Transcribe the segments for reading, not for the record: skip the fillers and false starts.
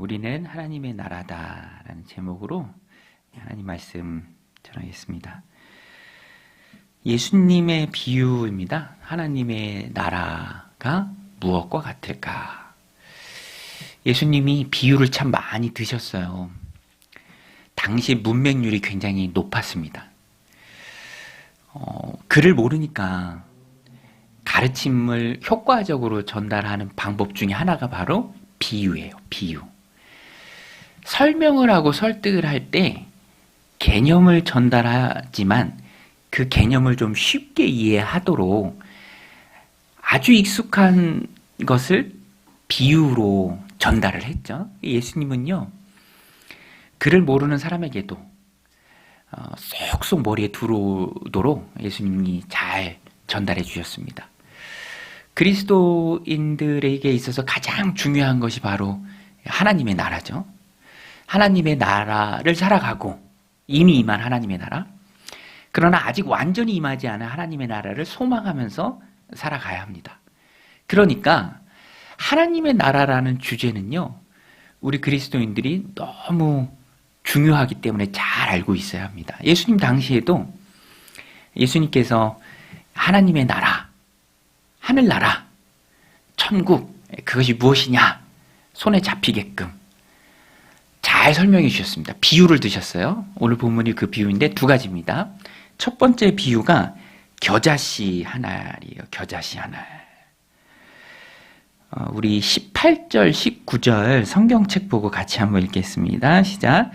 우리는 하나님의 나라다라는 제목으로 하나님 말씀 전하겠습니다. 예수님의 비유입니다. 하나님의 나라가 무엇과 같을까? 예수님이 비유를 참 많이 드셨어요. 당시 문맹률이 굉장히 높았습니다. 글을 모르니까 가르침을 효과적으로 전달하는 방법 중에 하나가 바로 비유예요. 비유. 설명을 하고 설득을 할 때 개념을 전달하지만 그 개념을 좀 쉽게 이해하도록 아주 익숙한 것을 비유로 전달을 했죠. 예수님은요, 글을 모르는 사람에게도 쏙쏙 머리에 들어오도록 예수님이 잘 전달해 주셨습니다. 그리스도인들에게 있어서 가장 중요한 것이 바로 하나님의 나라죠. 하나님의 나라를 살아가고 이미 임한 하나님의 나라, 그러나 아직 완전히 임하지 않은 하나님의 나라를 소망하면서 살아가야 합니다. 그러니까 하나님의 나라라는 주제는요, 우리 그리스도인들이 너무 중요하기 때문에 잘 알고 있어야 합니다. 예수님 당시에도 예수님께서 하나님의 나라, 하늘나라, 천국, 그것이 무엇이냐 손에 잡히게끔 잘 설명해 주셨습니다. 비유를 드셨어요. 오늘 본문이 그 비유인데 두 가지입니다. 첫 번째 비유가 겨자씨 한 알이에요. 겨자씨 한 알. 우리 18절, 19절 성경책 보고 같이 한번 읽겠습니다. 시작.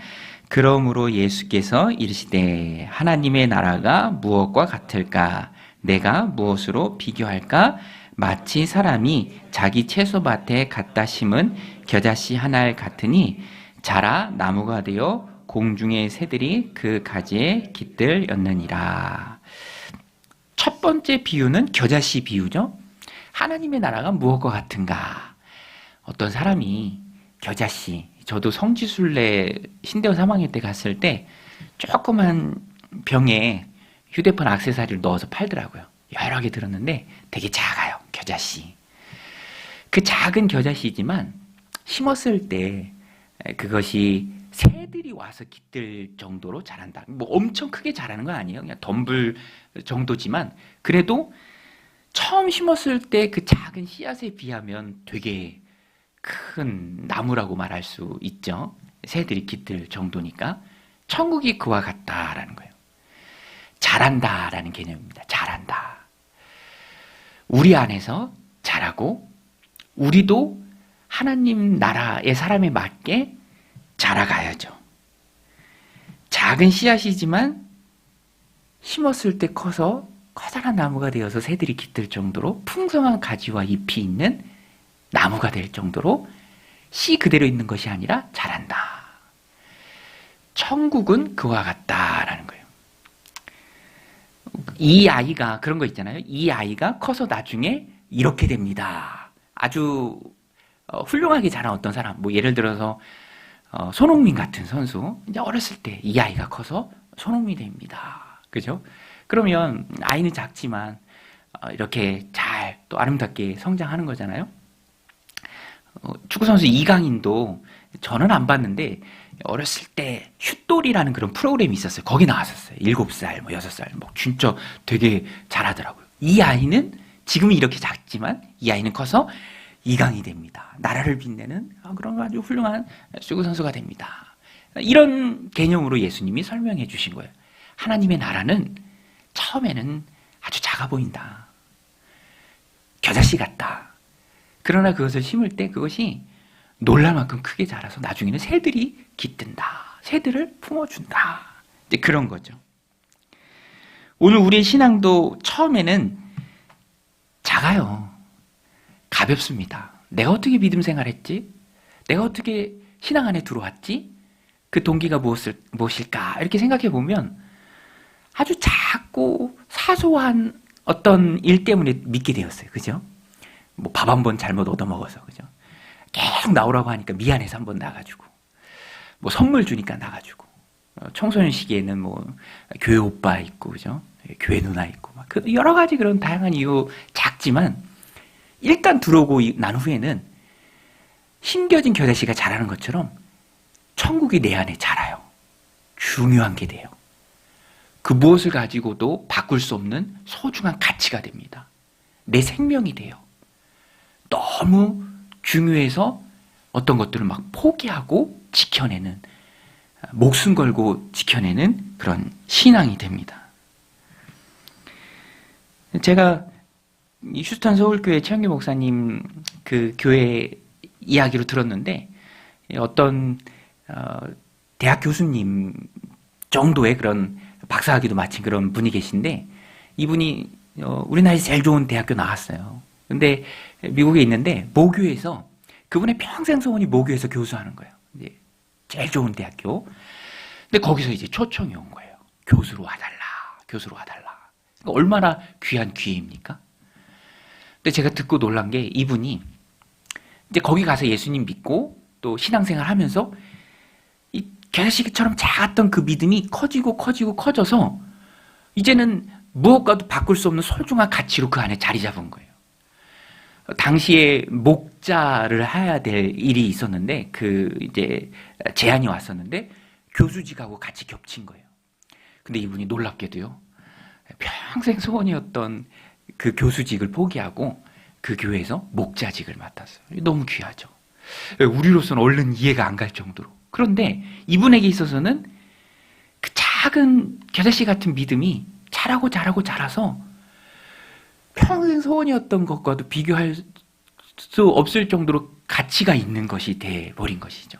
그러므로 예수께서 이르시되 하나님의 나라가 무엇과 같을까? 내가 무엇으로 비교할까? 마치 사람이 자기 채소밭에 갖다 심은 겨자씨 한 알 같으니 자라 나무가 되어 공중의 새들이 그 가지에 깃들였느니라. 첫 번째 비유는 겨자씨 비유죠. 하나님의 나라가 무엇과 같은가? 어떤 사람이 겨자씨, 저도 성지순례 신대원 3학년 때 갔을 때 조그만 병에 휴대폰 액세서리를 넣어서 팔더라고요. 여러 개 들었는데 되게 작아요. 겨자씨. 그 작은 겨자씨지만 심었을 때 그것이 새들이 와서 깃들 정도로 자란다. 뭐 엄청 크게 자라는 건 아니에요. 그냥 덤불 정도지만 그래도 처음 심었을 때 그 작은 씨앗에 비하면 되게 큰 나무라고 말할 수 있죠. 새들이 깃들 정도니까 천국이 그와 같다라는 거예요. 자란다라는 개념입니다. 자란다. 우리 안에서 자라고 우리도 하나님 나라의 사람에 맞게 자라가야죠. 작은 씨앗이지만 심었을 때 커서 커다란 나무가 되어서 새들이 깃들 정도로 풍성한 가지와 잎이 있는 나무가 될 정도로 씨 그대로 있는 것이 아니라 자란다. 천국은 그와 같다라는 거예요. 이 아이가 그런 거 있잖아요. 이 아이가 커서 나중에 이렇게 됩니다. 아주 훌륭하게 자란 어떤 사람, 뭐 예를 들어서 손흥민 같은 선수, 이제 어렸을 때 이 아이가 커서 손흥민이 됩니다. 그죠? 그러면 아이는 작지만 이렇게 잘 또 아름답게 성장하는 거잖아요. 축구선수 이강인도 저는 안 봤는데 어렸을 때 슛돌이라는 그런 프로그램이 있었어요. 거기 나왔었어요. 7살, 뭐 6살, 뭐 진짜 되게 잘하더라고요. 이 아이는 지금은 이렇게 작지만 이 아이는 커서 이강이 됩니다. 나라를 빛내는 그런 아주 훌륭한 축구선수가 됩니다. 이런 개념으로 예수님이 설명해 주신 거예요. 하나님의 나라는 처음에는 아주 작아 보인다. 겨자씨 같다. 그러나 그것을 심을 때 그것이 놀랄 만큼 크게 자라서 나중에는 새들이 깃든다. 새들을 품어준다. 이제 그런 거죠. 오늘 우리의 신앙도 처음에는 작아요. 가볍습니다. 내가 어떻게 믿음 생활했지? 내가 어떻게 신앙 안에 들어왔지? 그 동기가 무엇일까? 이렇게 생각해 보면 아주 작고 사소한 어떤 일 때문에 믿게 되었어요. 그죠? 뭐 밥 한 번 잘못 얻어먹어서, 그죠? 계속 나오라고 하니까 미안해서 한 번 나가지고, 뭐 선물 주니까 나가지고, 청소년 시기에는 뭐 교회 오빠 있고, 그죠? 교회 누나 있고, 막 여러 가지 그런 다양한 이유 작지만 일단 들어오고 난 후에는 심겨진 겨자씨가 자라는 것처럼 천국이 내 안에 자라요. 중요한 게 돼요. 그 무엇을 가지고도 바꿀 수 없는 소중한 가치가 됩니다. 내 생명이 돼요. 너무 중요해서 어떤 것들을 막 포기하고 지켜내는, 목숨 걸고 지켜내는 그런 신앙이 됩니다. 제가 휴스턴 서울교회 최영규 목사님 그 교회 이야기로 들었는데, 어떤 대학 교수님 정도의 그런 박사학위도 마친 그런 분이 계신데, 이분이 우리나라에서 제일 좋은 대학교 나왔어요. 근데 미국에 있는데 모교에서, 그분의 평생 소원이 모교에서 교수하는 거예요. 이제 제일 좋은 대학교. 근데 거기서 이제 초청이 온 거예요. 교수로 와달라, 교수로 와달라. 그러니까 얼마나 귀한 기회입니까? 근데 제가 듣고 놀란 게, 이분이 이제 거기 가서 예수님 믿고 또 신앙생활 하면서 이 겨자씨처럼 작았던 그 믿음이 커지고 커져서 이제는 무엇과도 바꿀 수 없는 소중한 가치로 그 안에 자리 잡은 거예요. 당시에 목자를 해야 될 일이 있었는데, 그 이제 제안이 왔었는데 교수직하고 같이 겹친 거예요. 근데 이분이 놀랍게도요, 평생 소원이었던 그 교수직을 포기하고 그 교회에서 목자직을 맡았어요. 너무 귀하죠. 우리로서는 얼른 이해가 안 갈 정도로. 그런데 이분에게 있어서는 그 작은 겨자씨 같은 믿음이 자라서 평생 소원이었던 것과도 비교할 수 없을 정도로 가치가 있는 것이 돼버린 것이죠.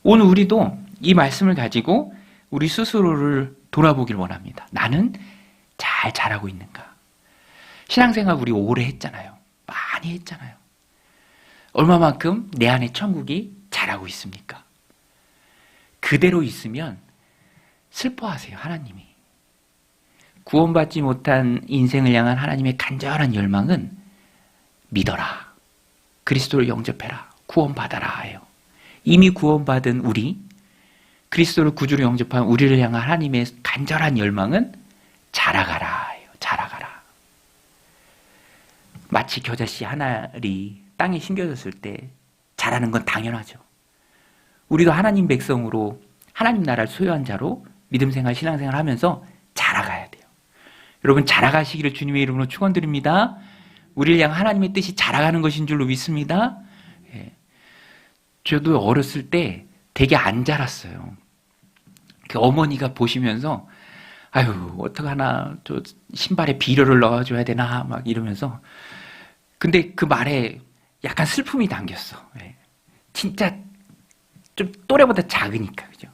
오늘 우리도 이 말씀을 가지고 우리 스스로를 돌아보길 원합니다. 나는 잘 자라고 있는가? 신앙생활 우리 오래 했잖아요. 많이 했잖아요. 얼마만큼 내 안에 천국이 자라고 있습니까? 그대로 있으면 슬퍼하세요, 하나님이. 구원받지 못한 인생을 향한 하나님의 간절한 열망은 믿어라, 그리스도를 영접해라, 구원받아라 해요. 이미 구원받은 우리, 그리스도를 구주로 영접한 우리를 향한 하나님의 간절한 열망은 자라가라 해요. 자라가라. 마치 겨자씨 한 알이 땅에 심겨졌을 때 자라는 건 당연하죠. 우리도 하나님 백성으로 하나님 나라를 소유한 자로 믿음생활, 신앙생활 하면서 자라가야 돼요. 여러분, 자라가시기를 주님의 이름으로 축원드립니다. 우리를 향한 하나님의 뜻이 자라가는 것인 줄로 믿습니다. 예. 저도 어렸을 때 되게 안 자랐어요. 그 어머니가 보시면서 아유, 어떡하나, 저 신발에 비료를 넣어줘야 되나 막 이러면서, 근데 그 말에 약간 슬픔이 담겼어. 예. 진짜 좀 또래보다 작으니까, 그죠?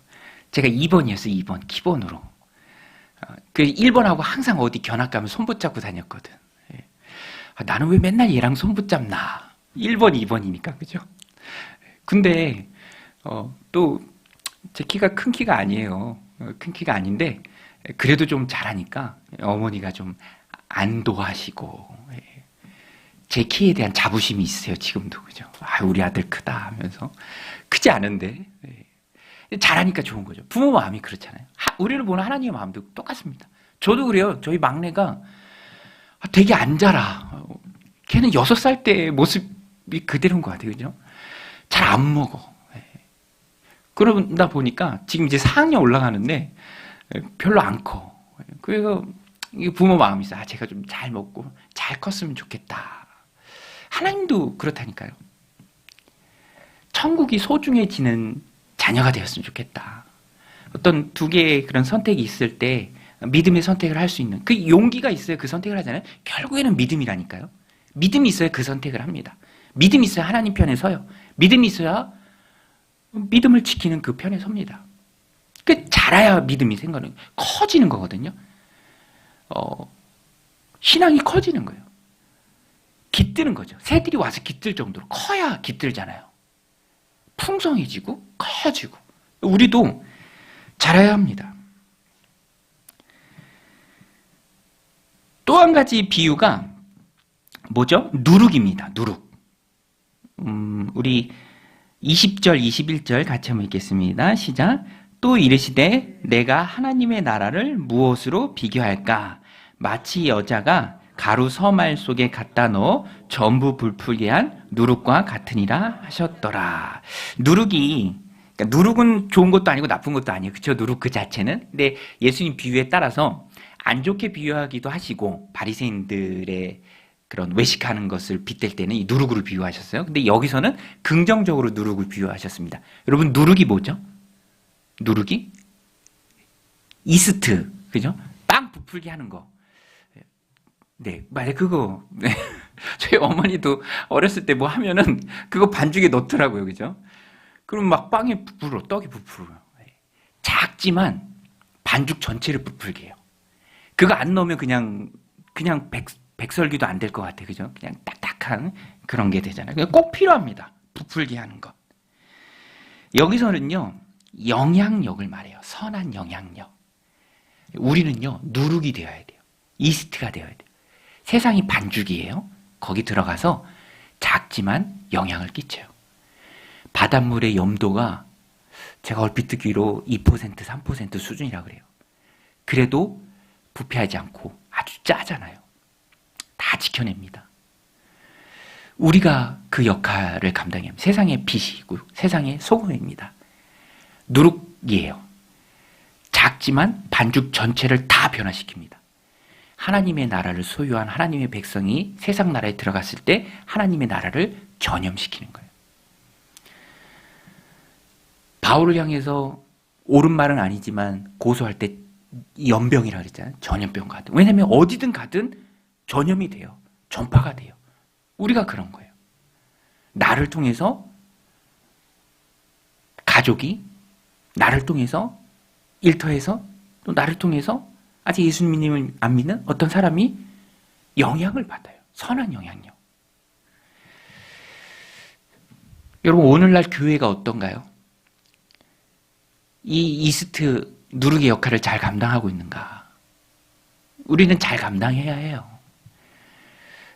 제가 2번이었어요, 2번, 기본으로. 그 1번하고 항상 어디 견학 가면 손 붙잡고 다녔거든. 예. 나는 왜 맨날 얘랑 손 붙잡나? 1번, 2번이니까, 그죠? 근데, 또, 제 키가 큰 키가 아니에요. 큰 키가 아닌데, 그래도 좀 잘하니까 어머니가 좀 안도하시고, 예. 제 키에 대한 자부심이 있어요, 지금도, 그죠? 아, 우리 아들 크다 하면서. 크지 않은데, 예. 잘하니까 좋은 거죠. 부모 마음이 그렇잖아요. 우리를 보는 하나님의 마음도 똑같습니다. 저도 그래요. 저희 막내가 되게 안 자라. 걔는 6살 때 모습이 그대로인 것 같아요. 그죠? 잘 안 먹어. 그러다 보니까 지금 이제 4학년 올라가는데 별로 안 커. 그래서 부모 마음이 있어요. 아, 제가 좀 잘 먹고 잘 컸으면 좋겠다. 하나님도 그렇다니까요. 천국이 소중해지는 자녀가 되었으면 좋겠다. 어떤 두 개의 그런 선택이 있을 때 믿음의 선택을 할 수 있는 그 용기가 있어야 그 선택을 하잖아요. 결국에는 믿음이라니까요. 믿음이 있어야 그 선택을 합니다. 믿음이 있어야 하나님 편에 서요. 믿음이 있어야 믿음을 지키는 그 편에 섭니다. 그 자라야 믿음이 생기는, 커지는 거거든요. 신앙이 커지는 거예요. 깃드는 거죠. 새들이 와서 깃들 정도로 커야 깃들잖아요. 풍성해지고 커지고. 우리도 자라야 합니다. 또 한 가지 비유가 뭐죠? 누룩입니다. 누룩. 우리 20절, 21절 같이 한번 읽겠습니다. 시작. 또 이르시되 내가 하나님의 나라를 무엇으로 비교할까? 마치 여자가 가루 서말 속에 갖다 넣어 전부 불풀게 한 누룩과 같으니라 하셨더라. 누룩이, 그러니까 누룩은 좋은 것도 아니고 나쁜 것도 아니에요. 그렇죠? 누룩 그 자체는. 근데 예수님 비유에 따라서 안 좋게 비유하기도 하시고, 바리새인들의 그런 외식하는 것을 빗댈 때는 이 누룩으로 비유하셨어요. 근데 여기서는 긍정적으로 누룩을 비유하셨습니다. 여러분, 누룩이 뭐죠? 누룩이 이스트, 그죠? 빵 부풀게 하는 거. 네, 맞아요. 그거. 네. 저희 어머니도 어렸을 때 뭐 하면은 그거 반죽에 넣더라고요. 그죠? 그럼 막 빵이 부풀어, 떡이 부풀어요. 작지만 반죽 전체를 부풀게 해요. 그거 안 넣으면 그냥 백설기도 안 될 것 같아요. 그죠? 그냥 딱딱한 그런 게 되잖아요. 꼭 필요합니다. 부풀게 하는 것. 여기서는요, 영향력을 말해요. 선한 영향력. 우리는요, 누룩이 되어야 돼요. 이스트가 되어야 돼요. 세상이 반죽이에요. 거기 들어가서 작지만 영향을 끼쳐요. 바닷물의 염도가 제가 얼핏 듣기로 2%, 3% 수준이라 그래요. 그래도 부패하지 않고 아주 짜잖아요. 다 지켜냅니다. 우리가 그 역할을 감당해요. 세상의 빛이고 세상의 소금입니다. 누룩이에요. 작지만 반죽 전체를 다 변화시킵니다. 하나님의 나라를 소유한 하나님의 백성이 세상 나라에 들어갔을 때 하나님의 나라를 전염시키는 거예요. 바울을 향해서 옳은 말은 아니지만 고소할 때 연병이라고 그랬잖아요. 전염병 같은. 왜냐하면 어디든 가든 전염이 돼요. 전파가 돼요. 우리가 그런 거예요. 나를 통해서 가족이, 나를 통해서 일터에서, 또 나를 통해서 아직 예수님을 안 믿는 어떤 사람이 영향을 받아요. 선한 영향력. 여러분, 오늘날 교회가 어떤가요? 이 이스트 누룩의 역할을 잘 감당하고 있는가? 우리는 잘 감당해야 해요.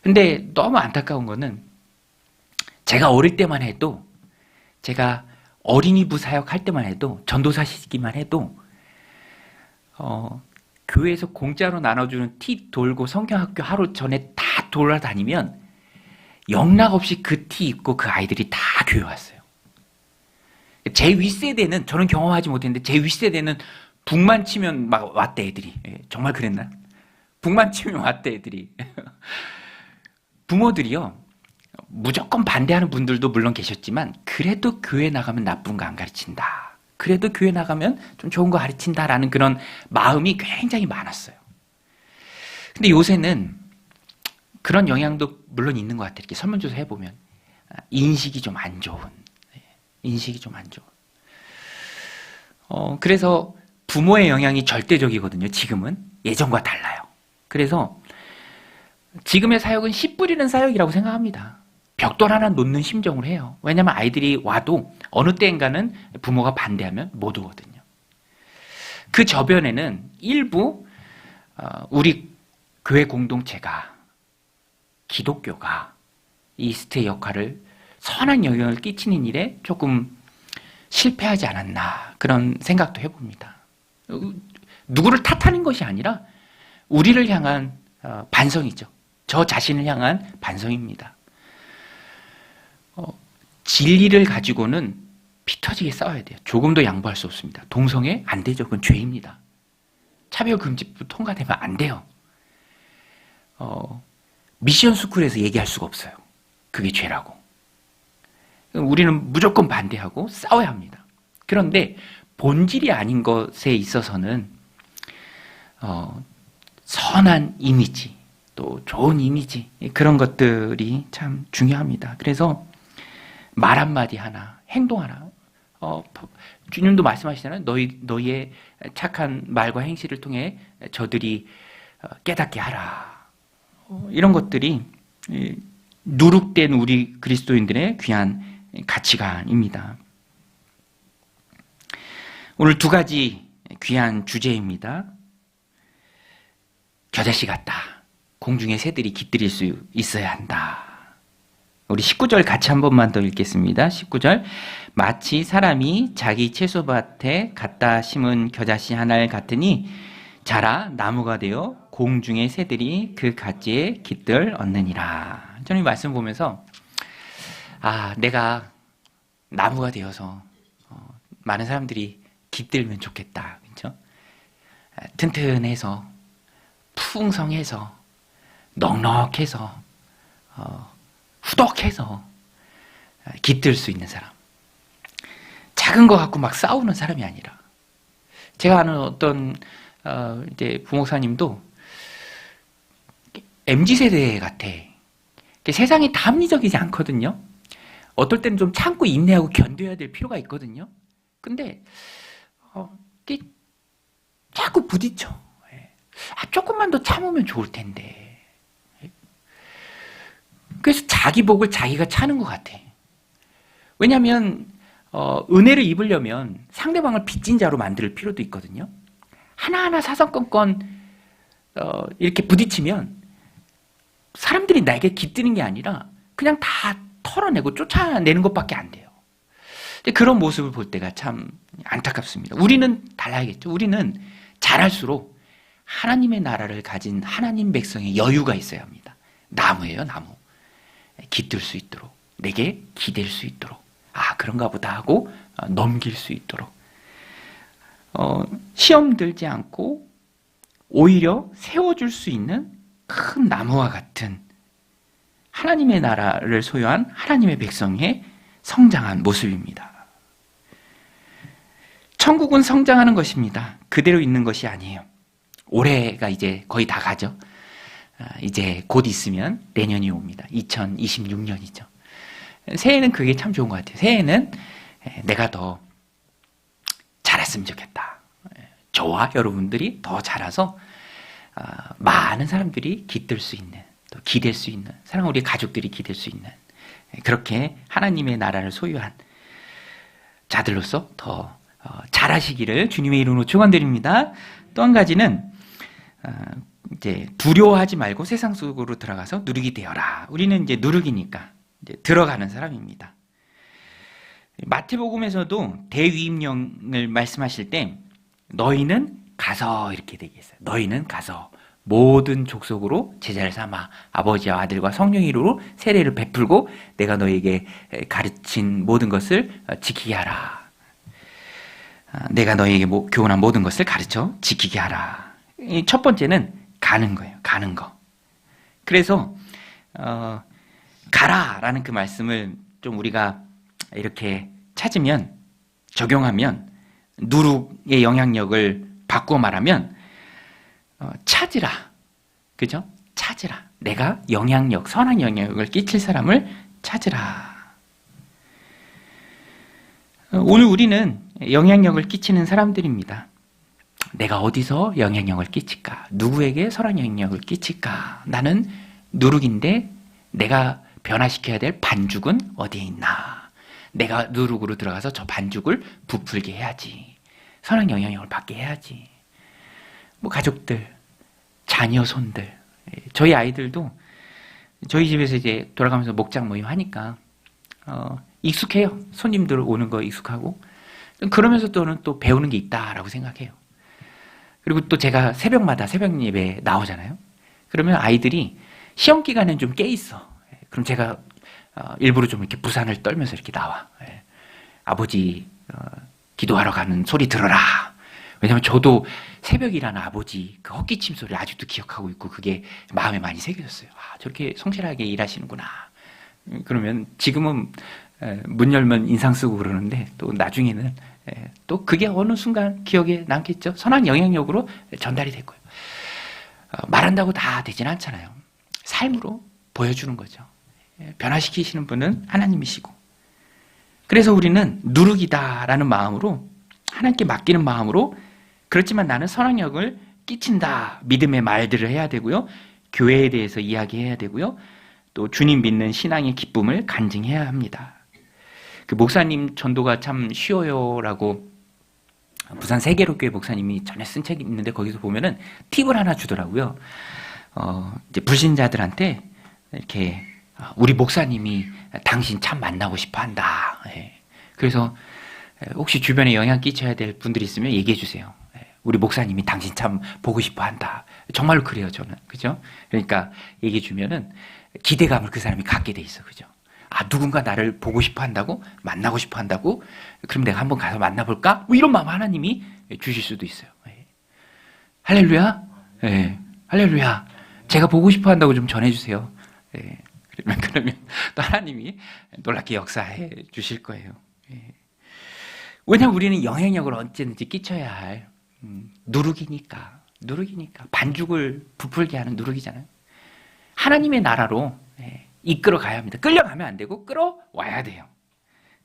근데 너무 안타까운 거는 제가 어릴 때만 해도, 제가 어린이부 사역할 때만 해도, 전도사 시기만 해도 교회에서 공짜로 나눠주는 티 돌고 성경학교 하루 전에 다 돌아다니면 영락없이 그 티 입고 그 아이들이 다 교회 왔어요. 제 윗세대는, 저는 경험하지 못했는데 제 윗세대는 북만 치면 막 왔대 애들이. 정말 그랬나? 북만 치면 왔대 애들이. 부모들이요, 무조건 반대하는 분들도 물론 계셨지만 그래도 교회 나가면 나쁜 거 안 가르친다, 그래도 교회 나가면 좀 좋은 거 가르친다라는 그런 마음이 굉장히 많았어요. 근데 요새는 그런 영향도 물론 있는 것 같아요. 이렇게 설문조사 해보면 인식이 좀 안 좋은, 인식이 좀 안 좋은. 그래서 부모의 영향이 절대적이거든요. 지금은 예전과 달라요. 그래서 지금의 사역은 씨 뿌리는 사역이라고 생각합니다. 벽돌 하나 놓는 심정을 해요. 왜냐하면 아이들이 와도 어느 때인가는 부모가 반대하면 못 오거든요. 그 저변에는 일부 우리 교회 공동체가, 기독교가 이스트의 역할을, 선한 영향을 끼치는 일에 조금 실패하지 않았나, 그런 생각도 해봅니다. 누구를 탓하는 것이 아니라 우리를 향한 반성이죠. 저 자신을 향한 반성입니다. 진리를 가지고는 피 터지게 싸워야 돼요. 조금도 양보할 수 없습니다. 동성애 안 되죠. 그건 죄입니다. 차별금지법 통과되면 안 돼요. 미션 스쿨에서 얘기할 수가 없어요. 그게 죄라고. 우리는 무조건 반대하고 싸워야 합니다. 그런데 본질이 아닌 것에 있어서는 선한 이미지, 또 좋은 이미지, 그런 것들이 참 중요합니다. 그래서 말 한마디 하나, 행동 하나, 주님도 말씀하시잖아요. 너희의 착한 말과 행실을 통해 저들이 깨닫게 하라. 이런 것들이 누룩된 우리 그리스도인들의 귀한 가치관입니다. 오늘 두 가지 귀한 주제입니다. 겨자씨 같다. 공중의 새들이 깃들일 수 있어야 한다. 우리 19절 같이 한 번만 더 읽겠습니다. 19절. 마치 사람이 자기 채소밭에 갖다 심은 겨자씨 하나를 같으니 자라 나무가 되어 공중의 새들이 그 가지에 깃들 얻느니라. 저는 이 말씀 보면서 내가 나무가 되어서 많은 사람들이 깃들면 좋겠다. 그렇죠? 튼튼해서 풍성해서 넉넉해서 후덕해서 깃들 수 있는 사람. 작은 거 갖고 막 싸우는 사람이 아니라. 제가 아는 어떤 이제 부목사님도 MZ세대 같아. 세상이 다 합리적이지 않거든요. 어떨 때는 좀 참고 인내하고 견뎌야 될 필요가 있거든요. 근데 자꾸 부딪혀. 조금만 더 참으면 좋을 텐데. 그래서 자기 복을 자기가 차는 것 같아. 왜냐하면 은혜를 입으려면 상대방을 빚진 자로 만들 필요도 있거든요. 하나하나 사사건건 이렇게 부딪히면 사람들이 나에게 깃드는 게 아니라 그냥 다 털어내고 쫓아내는 것밖에 안 돼요. 그런 모습을 볼 때가 참 안타깝습니다. 우리는 달라야겠죠. 우리는 잘할수록 하나님의 나라를 가진 하나님 백성의 여유가 있어야 합니다. 나무예요, 나무. 깃들 수 있도록, 내게 기댈 수 있도록, 그런가 보다 하고 넘길 수 있도록, 시험 들지 않고 오히려 세워줄 수 있는 큰 나무와 같은 하나님의 나라를 소유한 하나님의 백성의 성장한 모습입니다. 천국은 성장하는 것입니다. 그대로 있는 것이 아니에요. 올해가 이제 거의 다 가죠. 이제 곧 있으면 내년이 옵니다. 2026년이죠. 새해는 그게 참 좋은 것 같아요. 새해는 내가 더 자랐으면 좋겠다. 저와 여러분들이 더 자라서 많은 사람들이 깃들 수 있는, 또 기댈 수 있는, 사랑하는 우리 가족들이 기댈 수 있는, 그렇게 하나님의 나라를 소유한 자들로서 더 잘하시기를 주님의 이름으로 축원드립니다. 또 한 가지는 이제 두려워하지 말고 세상 속으로 들어가서 누룩이 되어라. 우리는 이제 누룩이니까 이제 들어가는 사람입니다. 마태복음에서도 대위임령을 말씀하실 때 너희는 가서 이렇게 되겠어요. 너희는 가서 모든 족속으로 제자를 삼아 아버지와 아들과 성령의 이름으로 세례를 베풀고 내가 너희에게 가르친 모든 것을 지키게 하라. 내가 너희에게 교훈한 모든 것을 가르쳐 지키게 하라. 첫 번째는 가는 거예요. 가는 거. 그래서 가라라는 그 말씀을 좀 우리가 이렇게 찾으면, 적용하면, 누룩의 영향력을 바꾸어 말하면 찾으라. 그죠? 찾으라. 내가 영향력, 선한 영향력을 끼칠 사람을 찾으라. 오늘 우리는 영향력을 끼치는 사람들입니다. 내가 어디서 영향력을 끼칠까? 누구에게 선한 영향력을 끼칠까? 나는 누룩인데 내가 변화시켜야 될 반죽은 어디에 있나? 내가 누룩으로 들어가서 저 반죽을 부풀게 해야지. 선한 영향력을 받게 해야지. 가족들, 자녀, 손들. 저희 아이들도 저희 집에서 이제 돌아가면서 목장 모임 하니까 익숙해요. 손님들 오는 거 익숙하고. 그러면서 또 배우는 게 있다라고 생각해요. 그리고 또 제가 새벽마다 새벽 예배 나오잖아요. 그러면 아이들이 시험 기간엔 좀 깨 있어. 그럼 제가 일부러 좀 이렇게 부산을 떨면서 이렇게 나와. 아버지 기도하러 가는 소리 들어라. 왜냐면 저도 새벽이라는 아버지 그 헛기침 소리를 아직도 기억하고 있고 그게 마음에 많이 새겨졌어요. 저렇게 성실하게 일하시는구나. 그러면 지금은 문 열면 인상 쓰고 그러는데 또 나중에는 또 그게 어느 순간 기억에 남겠죠. 선한 영향력으로 전달이 됐고요. 말한다고 다 되진 않잖아요. 삶으로 보여주는 거죠. 변화시키시는 분은 하나님이시고. 그래서 우리는 누룩이다라는 마음으로, 하나님께 맡기는 마음으로, 그렇지만 나는 선악력을 끼친다. 믿음의 말들을 해야 되고요. 교회에 대해서 이야기해야 되고요. 또 주님 믿는 신앙의 기쁨을 간증해야 합니다. 그 목사님 전도가 참 쉬워요라고 부산 세계로교회 목사님이 전에 쓴 책이 있는데 거기서 보면은 팁을 하나 주더라고요. 이제 불신자들한테 이렇게 우리 목사님이 당신 참 만나고 싶어 한다. 그래서 혹시 주변에 영향 끼쳐야 될 분들이 있으면 얘기해 주세요. 우리 목사님이 당신 참 보고 싶어 한다. 정말로 그래요, 저는. 그죠? 그러니까 얘기해 주면은 기대감을 그 사람이 갖게 돼 있어. 그죠? 아, 누군가 나를 보고 싶어 한다고? 만나고 싶어 한다고? 그럼 내가 한번 가서 만나볼까? 뭐 이런 마음 하나님이 주실 수도 있어요. 예. 할렐루야? 예. 할렐루야. 제가 보고 싶어 한다고 좀 전해주세요. 예. 그러면 또 하나님이 놀랍게 역사해 주실 거예요. 예. 왜냐하면 우리는 영향력을 언제든지 끼쳐야 할 누룩이니까. 반죽을 부풀게 하는 누룩이잖아요. 하나님의 나라로 이끌어 가야 합니다. 끌려가면 안 되고 끌어와야 돼요.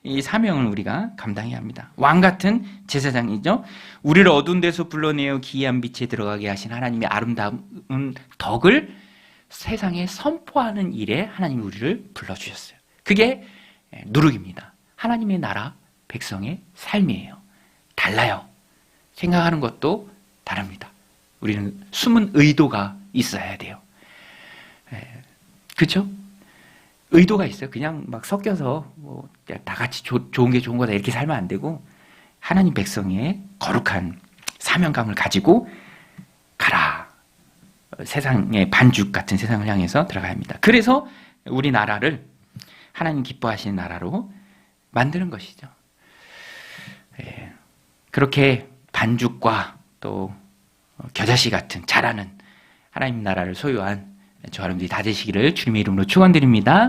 이 사명을 우리가 감당해야 합니다. 왕 같은 제사장이죠. 우리를 어두운 데서 불러내어 기이한 빛에 들어가게 하신 하나님의 아름다운 덕을 세상에 선포하는 일에 하나님이 우리를 불러주셨어요. 그게 누룩입니다. 하나님의 나라 백성의 삶이에요. 달라요. 생각하는 것도 다릅니다. 우리는 숨은 의도가 있어야 돼요. 그렇죠? 의도가 있어요. 그냥 막 섞여서 뭐 다 같이 좋은 게 좋은 거다 이렇게 살면 안 되고 하나님 백성의 거룩한 사명감을 가지고 가라. 세상의 반죽 같은 세상을 향해서 들어가야 합니다. 그래서 우리나라를 하나님 기뻐하시는 나라로 만드는 것이죠. 그렇게 반죽과 또 겨자씨 같은 자라는 하나님 나라를 소유한 저와 여러분들이 다 되시기를 주님의 이름으로 축원드립니다.